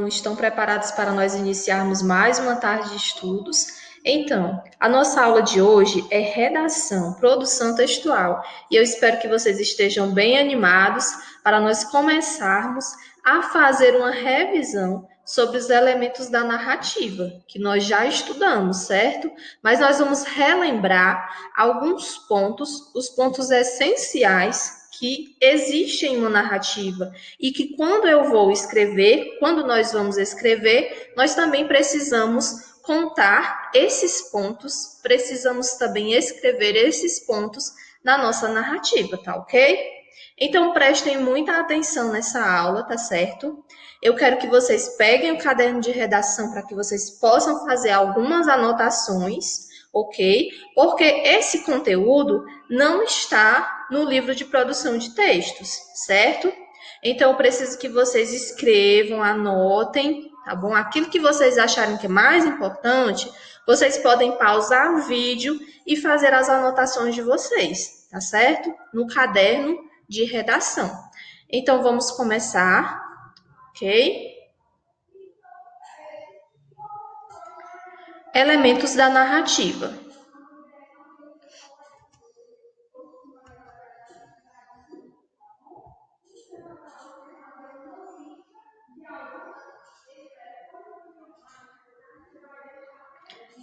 Estão preparados para nós iniciarmos mais uma tarde de estudos? Então, a nossa aula de hoje é redação, produção textual, e eu espero que vocês estejam bem animados para nós começarmos a fazer uma revisão sobre os elementos da narrativa, que nós já estudamos, certo? Mas nós vamos relembrar alguns pontos, os pontos essenciais que existem em uma narrativa e que quando eu vou escrever, quando nós vamos escrever, nós também precisamos contar esses pontos, precisamos também escrever esses pontos na nossa narrativa, tá ok? Então prestem muita atenção nessa aula, tá certo? Eu quero que vocês peguem o caderno de redação para que vocês possam fazer algumas anotações, ok? Porque esse conteúdo não está no livro de produção de textos, certo? Então, eu preciso que vocês escrevam, anotem, tá bom? Aquilo que vocês acharem que é mais importante, vocês podem pausar o vídeo e fazer as anotações de vocês, tá certo? No caderno de redação. Então, vamos começar, ok? Elementos da narrativa.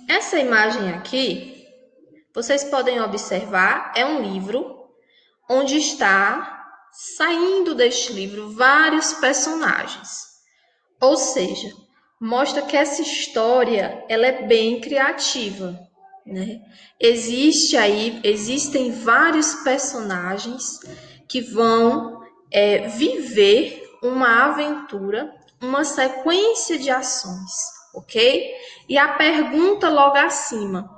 Essa imagem aqui, vocês podem observar, é um livro onde está saindo deste livro vários personagens. Ou seja, mostra que essa história ela é bem criativa, né? Existem vários personagens que vão viver uma aventura, uma sequência de ações, ok? E a pergunta logo acima,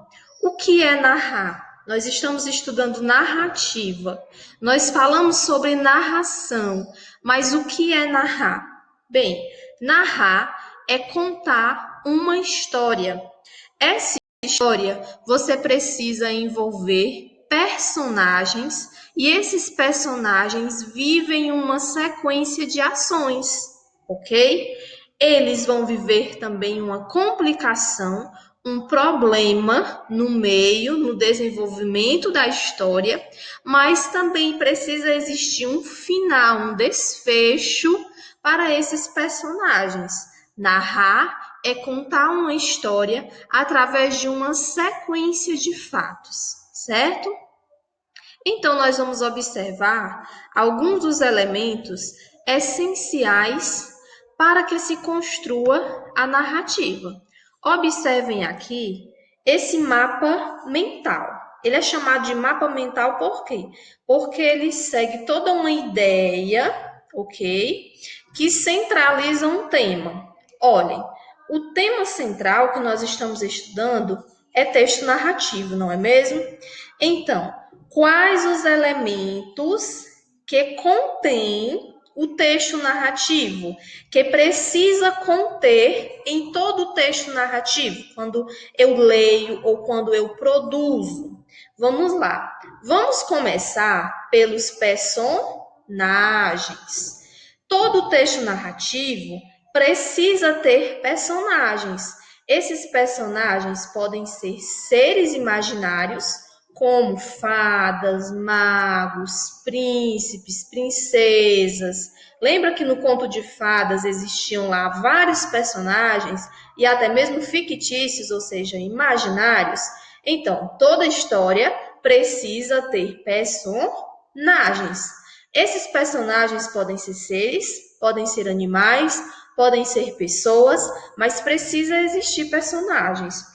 o que é narrar? Nós estamos estudando narrativa, nós falamos sobre narração, mas o que é narrar? Bem, narrar é contar uma história. Essa história você precisa envolver personagens e esses personagens vivem uma sequência de ações, ok? Eles vão viver também uma complicação, um problema no meio, no desenvolvimento da história, mas também precisa existir um final, um desfecho para esses personagens. Narrar é contar uma história através de uma sequência de fatos, certo? Então, nós vamos observar alguns dos elementos essenciais para que se construa a narrativa. Observem aqui esse mapa mental. Ele é chamado de mapa mental por quê? Porque ele segue toda uma ideia, ok? Que centraliza um tema. Olhem, o tema central que nós estamos estudando é texto narrativo, não é mesmo? Então, quais os elementos que contém o texto narrativo, que precisa conter em todo o texto narrativo, quando eu leio ou quando eu produzo? Vamos lá. Vamos começar pelos personagens. Todo texto narrativo precisa ter personagens. Esses personagens podem ser seres imaginários, como fadas, magos, príncipes, princesas. Lembra que no conto de fadas existiam lá vários personagens e até mesmo fictícios, ou seja, imaginários? Então, toda história precisa ter personagens. Esses personagens podem ser seres, podem ser animais, podem ser pessoas, mas precisa existir personagens.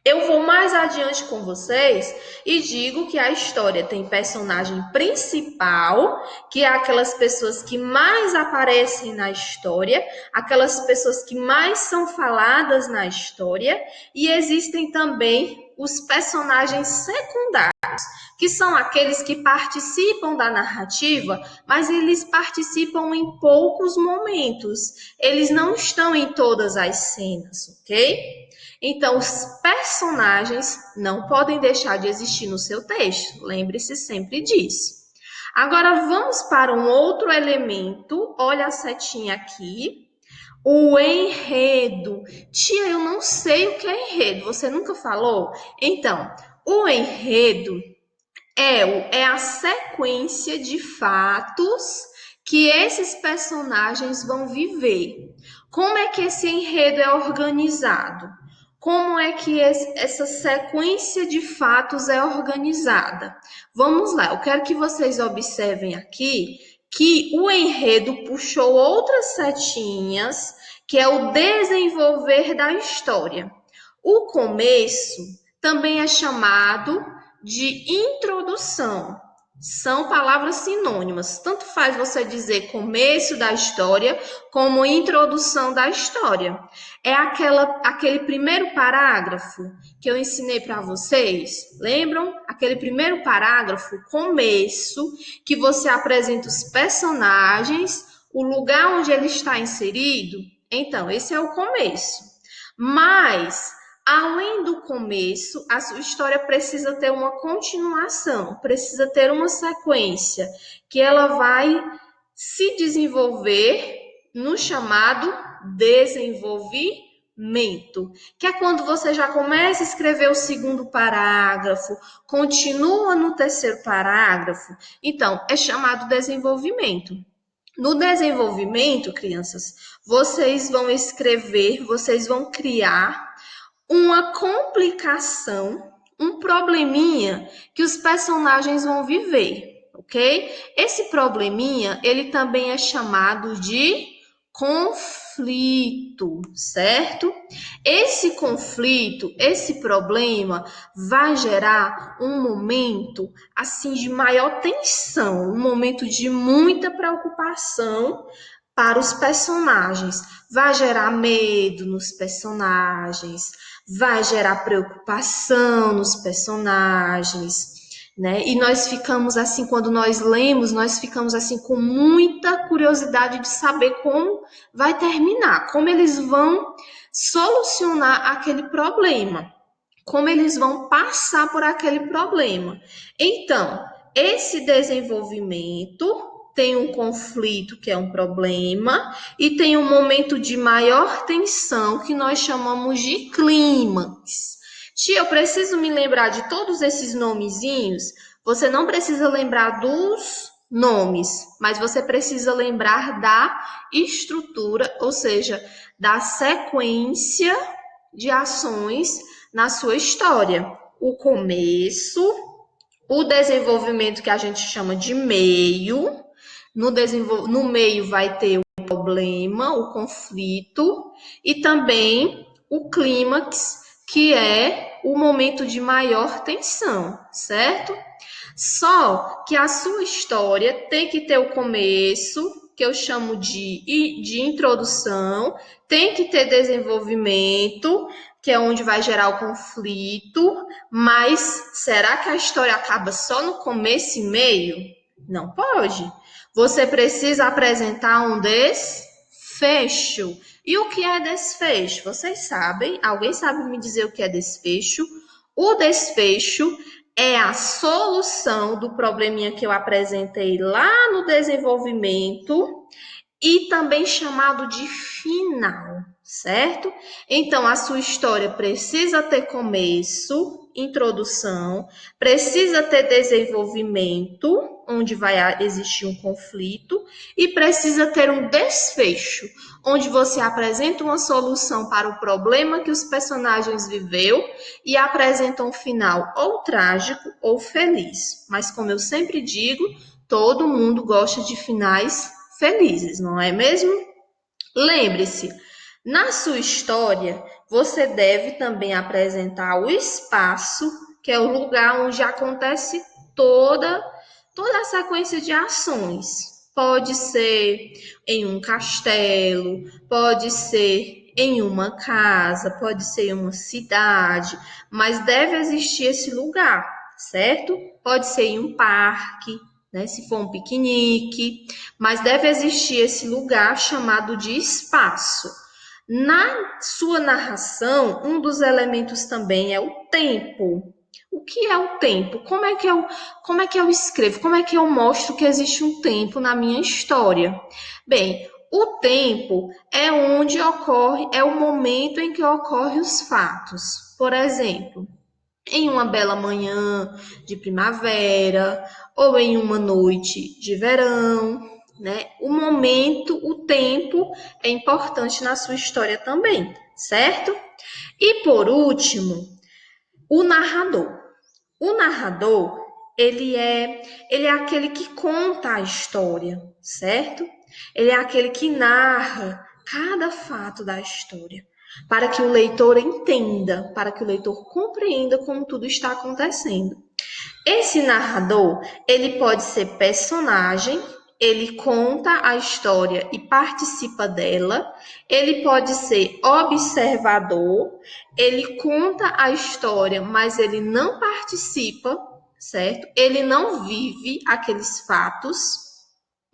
Eu vou mais adiante com vocês e digo que a história tem personagem principal, que é aquelas pessoas que mais aparecem na história, aquelas pessoas que mais são faladas na história, e existem também os personagens secundários, que são aqueles que participam da narrativa, mas eles participam em poucos momentos. Eles não estão em todas as cenas, ok? Então, os personagens não podem deixar de existir no seu texto. Lembre-se sempre disso. Agora, vamos para um outro elemento. Olha a setinha aqui. O enredo. Tia, eu não sei o que é enredo. Você nunca falou? Então, o enredo é a sequência de fatos que esses personagens vão viver. Como é que esse enredo é organizado? Como é que essa sequência de fatos é organizada? Vamos lá, eu quero que vocês observem aqui que o enredo puxou outras setinhas, que é o desenvolver da história. O começo também é chamado de introdução. São palavras sinônimas. Tanto faz você dizer começo da história como introdução da história. É aquele primeiro parágrafo que eu ensinei para vocês. Lembram? Aquele primeiro parágrafo, começo, que você apresenta os personagens, o lugar onde ele está inserido. Então, esse é o começo. Mas além do começo, a sua história precisa ter uma continuação, precisa ter uma sequência, que ela vai se desenvolver no chamado desenvolvimento, que é quando você já começa a escrever o segundo parágrafo, continua no terceiro parágrafo, então é chamado desenvolvimento. No desenvolvimento, crianças, vocês vão escrever, vocês vão criar uma complicação, um probleminha que os personagens vão viver, ok? Esse probleminha, ele também é chamado de conflito, certo? Esse conflito, esse problema vai gerar um momento assim de maior tensão, um momento de muita preocupação para os personagens. Vai gerar medo nos personagens, vai gerar preocupação nos personagens, né? E nós ficamos assim, quando nós lemos, nós ficamos assim com muita curiosidade de saber como vai terminar, como eles vão solucionar aquele problema, como eles vão passar por aquele problema. Então, esse desenvolvimento tem um conflito, que é um problema, e tem um momento de maior tensão, que nós chamamos de clímax. Tia, eu preciso me lembrar de todos esses nomezinhos? Você não precisa lembrar dos nomes, mas você precisa lembrar da estrutura, ou seja, da sequência de ações na sua história. O começo, o desenvolvimento que a gente chama de meio, no meio vai ter o problema, o conflito, e também o clímax, que é o momento de maior tensão, certo? Só que a sua história tem que ter o começo, que eu chamo de introdução, tem que ter desenvolvimento, que é onde vai gerar o conflito, mas será que a história acaba só no começo e meio? Não pode. Você precisa apresentar um desfecho. E o que é desfecho? Vocês sabem? Alguém sabe me dizer o que é desfecho? O desfecho é a solução do probleminha que eu apresentei lá no desenvolvimento e também chamado de final, certo? Então, a sua história precisa ter começo, introdução, precisa ter desenvolvimento, onde vai existir um conflito, e precisa ter um desfecho, onde você apresenta uma solução para o problema que os personagens viveu e apresenta um final ou trágico ou feliz. Mas, como eu sempre digo, todo mundo gosta de finais felizes, não é mesmo? Lembre-se, na sua história, você deve também apresentar o espaço, que é o lugar onde acontece toda a sequência de ações. Pode ser em um castelo, pode ser em uma casa, pode ser em uma cidade, mas deve existir esse lugar, certo? Pode ser em um parque, né, se for um piquenique, mas deve existir esse lugar chamado de espaço. Na sua narração, um dos elementos também é o tempo. O que é o tempo? Como é que eu escrevo? Como é que eu mostro que existe um tempo na minha história? Bem, O tempo é onde ocorre, é o momento em que ocorrem os fatos. Por exemplo, em uma bela manhã de primavera ou em uma noite de verão, né? O momento, o tempo é importante na sua história também, certo? E por último, o narrador. O narrador, ele é aquele que conta a história, certo? Ele é aquele que narra cada fato da história, para que o leitor entenda, para que o leitor compreenda como tudo está acontecendo. Esse narrador, ele pode ser personagem, ele conta a história e participa dela, ele pode ser observador, ele conta a história, mas ele não participa, certo? Ele não vive aqueles fatos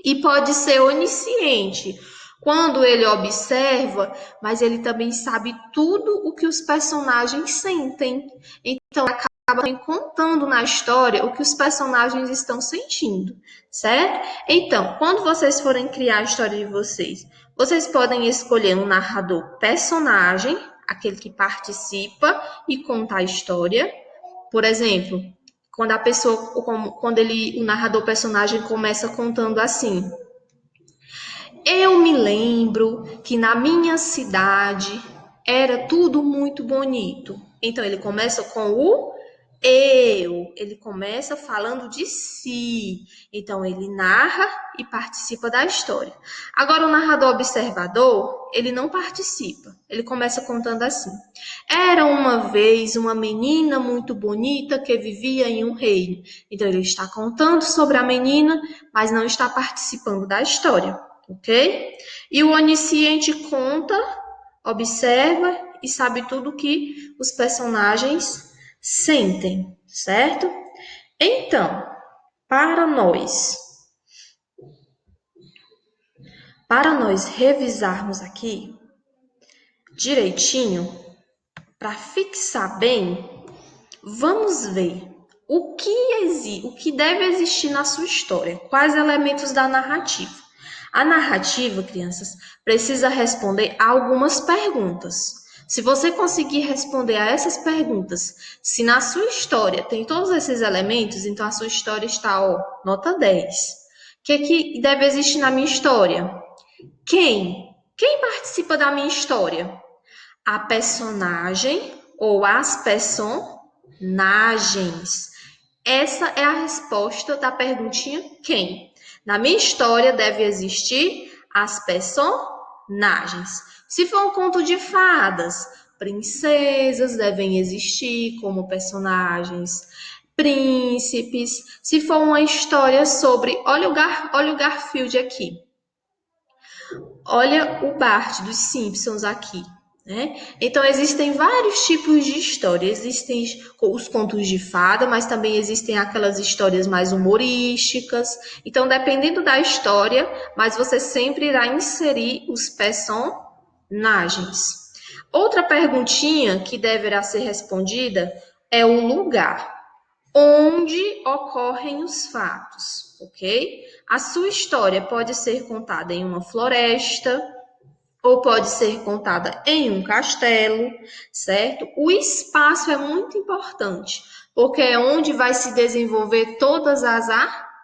e pode ser onisciente. Quando ele observa, mas ele também sabe tudo o que os personagens sentem. Então, acaba contando na história o que os personagens estão sentindo, certo? Então, quando vocês forem criar a história de vocês, vocês podem escolher um narrador personagem, aquele que participa e conta a história. Por exemplo, quando a pessoa, o narrador personagem começa contando assim: eu me lembro que na minha cidade era tudo muito bonito. Então ele começa com o ele começa falando de si. Então ele narra e participa da história. Agora o narrador observador, ele não participa. Ele começa contando assim: era uma vez uma menina muito bonita que vivia em um reino. Então ele está contando sobre a menina, mas não está participando da história. Ok? E o onisciente conta, observa e sabe tudo que os personagens sentem, certo? Então, para nós, para nós revisarmos aqui direitinho, para fixar bem, vamos ver o que deve existir na sua história, quais elementos da narrativa. A narrativa, crianças, precisa responder a algumas perguntas. Se você conseguir responder a essas perguntas, se na sua história tem todos esses elementos, então a sua história está, nota 10. O que deve existir na minha história? Quem? Quem participa da minha história? A personagem ou as personagens. Essa é a resposta da perguntinha quem. Na minha história deve existir as personagens. Se for um conto de fadas, princesas devem existir como personagens, príncipes. Se for uma história sobre, olha o Garfield aqui. Olha o Bart dos Simpsons aqui. Né? Então, existem vários tipos de história. Existem os contos de fada, mas também existem aquelas histórias mais humorísticas. Então, dependendo da história, mas você sempre irá inserir os personagens. Outra perguntinha que deverá ser respondida é o lugar onde ocorrem os fatos, ok? A sua história pode ser contada em uma floresta, ou pode ser contada em um castelo, certo? O espaço é muito importante, porque é onde vai se desenvolver todas as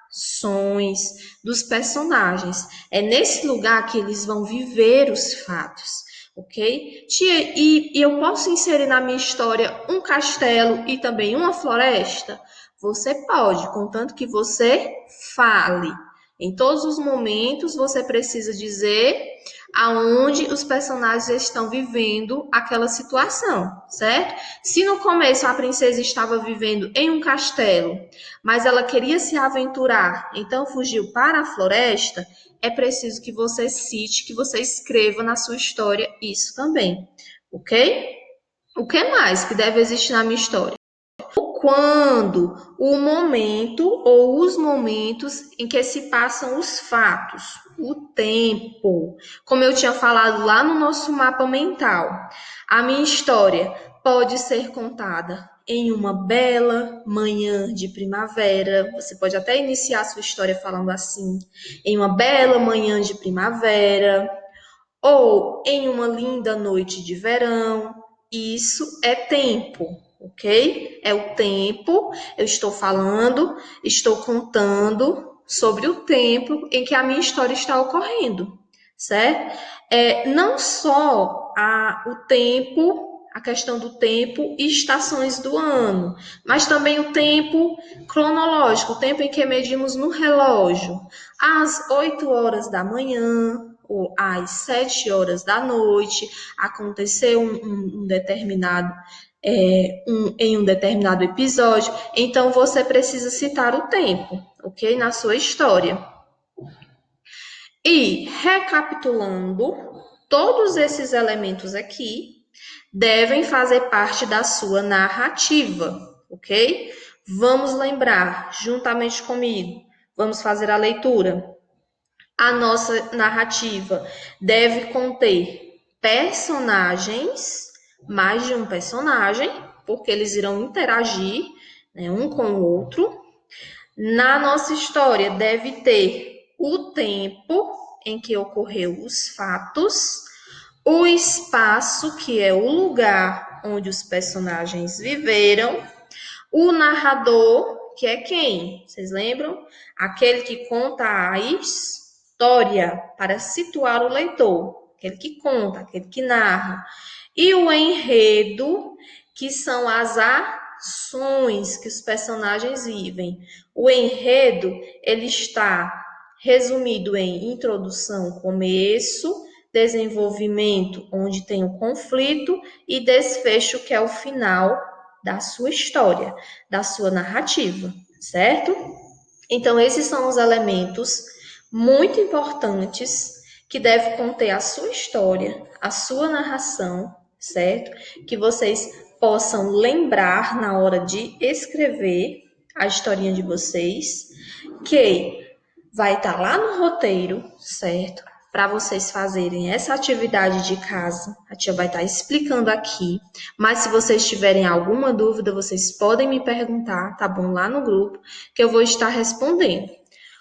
ações dos personagens. É nesse lugar que eles vão viver os fatos, ok? Tia, e eu posso inserir na minha história um castelo e também uma floresta? Você pode, contanto que você fale. Em todos os momentos, você precisa dizer aonde os personagens estão vivendo aquela situação, certo? Se no começo a princesa estava vivendo em um castelo, mas ela queria se aventurar, então fugiu para a floresta, é preciso que você cite, que você escreva na sua história isso também, ok? O que mais que deve existir na minha história? Quando, o momento ou os momentos em que se passam os fatos, o tempo. Como eu tinha falado lá no nosso mapa mental, a minha história pode ser contada em uma bela manhã de primavera. Você pode até iniciar a sua história falando assim: em uma bela manhã de primavera, ou em uma linda noite de verão. Isso é tempo, ok? É o tempo. Eu estou falando, estou contando sobre o tempo em que a minha história está ocorrendo, certo? Não só o tempo, a questão do tempo e estações do ano, mas também o tempo cronológico, o tempo em que medimos no relógio, às 8 horas da manhã ou às 7 horas da noite, aconteceu um determinado em um determinado episódio, então você precisa citar o tempo, ok? Na sua história. E recapitulando, todos esses elementos aqui devem fazer parte da sua narrativa, ok? Vamos lembrar, juntamente comigo, vamos fazer a leitura. A nossa narrativa deve conter personagens, mais de um personagem, porque eles irão interagir, né, um com o outro. Na nossa história deve ter o tempo em que ocorreu os fatos, o espaço, que é o lugar onde os personagens viveram, o narrador, que é quem? Vocês lembram? Aquele que conta a história para situar o leitor, aquele que conta, aquele que narra. E o enredo, que são as ações que os personagens vivem. O enredo, ele está resumido em introdução, começo, desenvolvimento, onde tem o conflito, e desfecho, que é o final da sua história, da sua narrativa, certo? Então, esses são os elementos muito importantes que deve conter a sua história, a sua narração, certo? Que vocês possam lembrar na hora de escrever a historinha de vocês, que vai estar lá no roteiro, certo? Para vocês fazerem essa atividade de casa. A tia vai estar explicando aqui. Mas se vocês tiverem alguma dúvida, vocês podem me perguntar, tá bom? Lá no grupo, que eu vou estar respondendo.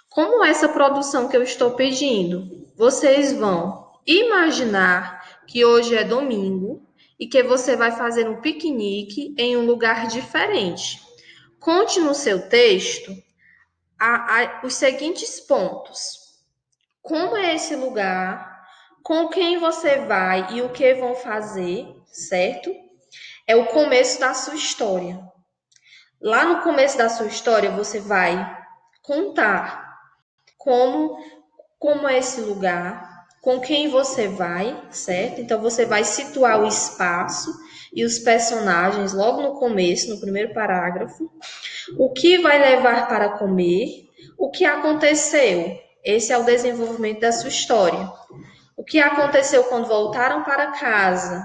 Como essa produção que eu estou pedindo, vocês vão imaginar que hoje é domingo e que você vai fazer um piquenique em um lugar diferente. Conte no seu texto os seguintes pontos. Como é esse lugar? Com quem você vai e o que vão fazer, certo? É o começo da sua história. Lá no começo da sua história, você vai contar como é esse lugar, com quem você vai, certo? Então, você vai situar o espaço e os personagens logo no começo, no primeiro parágrafo. O que vai levar para comer, o que aconteceu. Esse é o desenvolvimento da sua história. O que aconteceu quando voltaram para casa.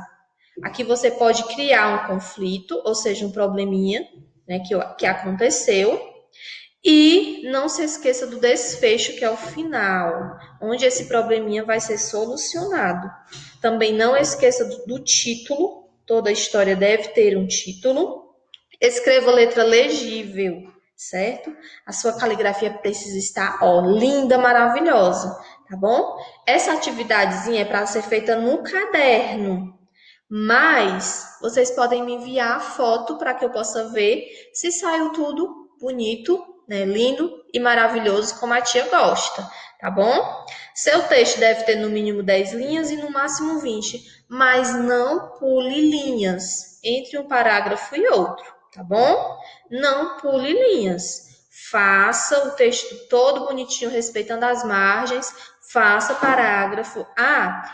Aqui você pode criar um conflito, ou seja, um probleminha, né, que aconteceu. E não se esqueça do desfecho, que é o final, onde esse probleminha vai ser solucionado. Também não esqueça do título, toda história deve ter um título. Escreva letra legível, certo? A sua caligrafia precisa estar, linda, maravilhosa, tá bom? Essa atividadezinha é para ser feita no caderno, mas vocês podem me enviar a foto para que eu possa ver se saiu tudo bonito, né? Lindo e maravilhoso, como a tia gosta, tá bom? Seu texto deve ter no mínimo 10 linhas e no máximo 20, mas não pule linhas entre um parágrafo e outro, tá bom? Não pule linhas. Faça o texto todo bonitinho, respeitando as margens. Faça parágrafo.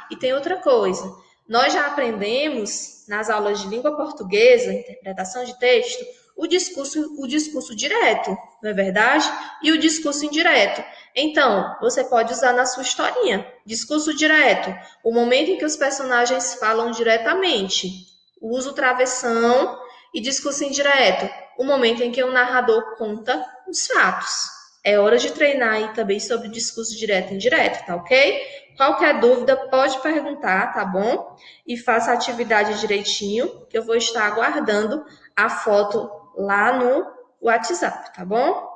E tem outra coisa. Nós já aprendemos nas aulas de língua portuguesa, interpretação de texto, o discurso direto, não é verdade? E o discurso indireto. Então, você pode usar na sua historinha. Discurso direto, o momento em que os personagens falam diretamente. Uso travessão. E discurso indireto, o momento em que o narrador conta os fatos. É hora de treinar aí também sobre discurso direto e indireto, tá ok? Qualquer dúvida pode perguntar, tá bom? E faça a atividade direitinho, que eu vou estar aguardando a foto lá no WhatsApp, tá bom?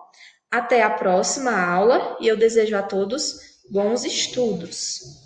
Até a próxima aula e eu desejo a todos bons estudos.